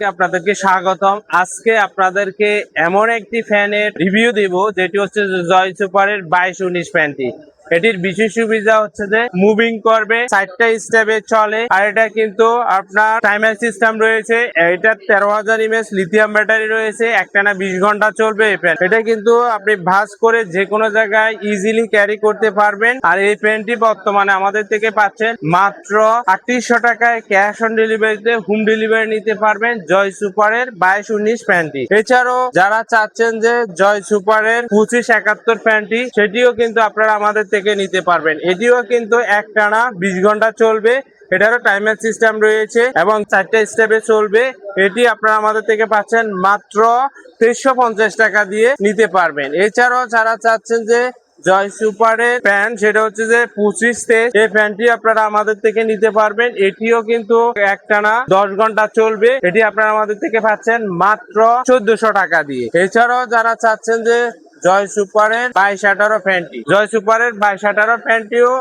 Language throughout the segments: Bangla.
আপনাদেরকে স্বাগতম। আজকে আপনাদেরকে এমন একটি ফ্যানের রিভিউ দিব যেটি হচ্ছে জয় সুপারের 2219 ফ্যানটি। এটির বিশেষ সুবিধা হচ্ছে যে মুভিং করবে, 4টা স্টেপে চলে, আর এটা কিন্তু আপনার টাইমার সিস্টেম রয়েছে। এটা 13,000 mAh লিথিয়াম ব্যাটারি রয়েছে, একটানা 20 ঘন্টা চলবে এই ফ্যান। এটা কিন্তু আপনি ভাঁজ করে যে কোনো জায়গায় ইজিলি ক্যারি করতে পারবেন। আর এই ফ্যানটি বর্তমানে আমাদের থেকে পাচ্ছেন মাত্র 3800 টাকায় ক্যাশ অন ডেলিভারিতে হোম ডেলিভারি নিতে পারবেন জয় সুপারের 2219 ফ্যানটি। এছাড়াও যারা চাচ্ছেন যে জয় সুপারের 2571 ফ্যানটি, সেটিও কিন্তু আপনারা আমাদের থেকে নিতে পারবেন। এটিও কিন্তু একটানা 20 ঘন্টা চলবে, এটারও টাইমার সিস্টেম রয়েছে এবং 4টা স্টেপে চলবে। এটি আপনারা আমাদের থেকে পাচ্ছেন মাত্র 350 টাকা দিয়ে নিতে পারবেন। এছাড়াও যারা চাচ্ছেন যে জয় সুপারের ফ্যান, সেটা হচ্ছে যে 25 স্টেজ, এই ফ্যানটি আপনারা আমাদের থেকে নিতে পারবেন। এটিও কিন্তু একটানা 10 ঘন্টা চলবে। এটি আপনারা আমাদের থেকে পাচ্ছেন মাত্র 1400 টাকা দিয়ে। এছাড়াও যারা চাচ্ছেন যে জয় সুপারের 2218 ফ্যানটি, জয় সুপারের 2218 ফ্যানটিও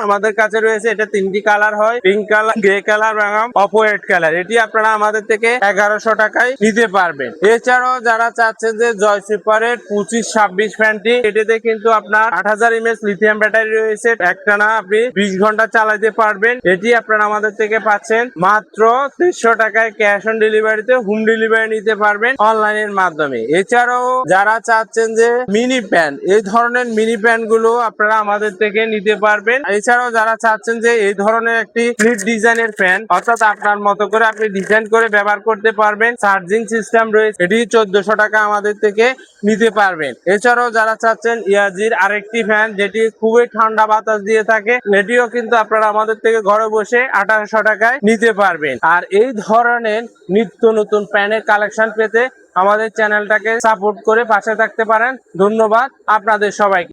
আমাদের কাছে রয়েছে। এটা 3টি কালার হয়, পিঙ্ক কালার, গ্রে কালার এবং অফ হোয়াইট কালার। এটি আপনারা আমাদের থেকে 1100 টাকায় নিতে পারবেন। এছাড়াও যারা চাচ্ছেন যে জয় সুপারের 2526 ফ্যানটি, এটিতে কিন্তু আপনার 8000 mAh লিথিয়াম ব্যাটারি রয়েছে, একটানা আপনি 20 ঘন্টা চালাতে পারবেন। এটি আপনারা আমাদের থেকে পাচ্ছেন মাত্র 300 টাকায় ক্যাশ অন ডেলিভারিতে হোম ডেলিভারি নিতে পারবেন অনলাইনের মাধ্যমে। এছাড়াও যারা চাচ্ছেন যে মিনি প্যান, এই ধরনের মিনি প্যান গুলো আপনারা আমাদের থেকে নিতে পারবেন। এছাড়াও যারা চাচ্ছেন যে এই ধরনের একটি ফ্লিপ ডিজাইনের ফ্যান, অর্থাৎ আপনার মতো করে আপনি ডিজাইন করে ব্যবহার করতে পারবেন, চার্জিং সিস্টেম রয়েছে, এটি 1400 টাকা আমাদের থেকে নিতে পারবেন। এছাড়াও যারা চাচ্ছেন ইয়াজির আরেকটি ফ্যান, যেটি খুবই ঠান্ডা বাতাস দিয়ে থাকে, এটিও কিন্তু আপনারা আমাদের থেকে ঘরে বসে 1800 টাকায় নিতে পারবেন। আর এই ধরনের নিত্য নতুন ফ্যানের কালেকশন পেতে আমাদের চ্যানেলটাকে সাপোর্ট করে পাশে থাকতে পারেন। ধন্যবাদ আপনাদের সবাইকে।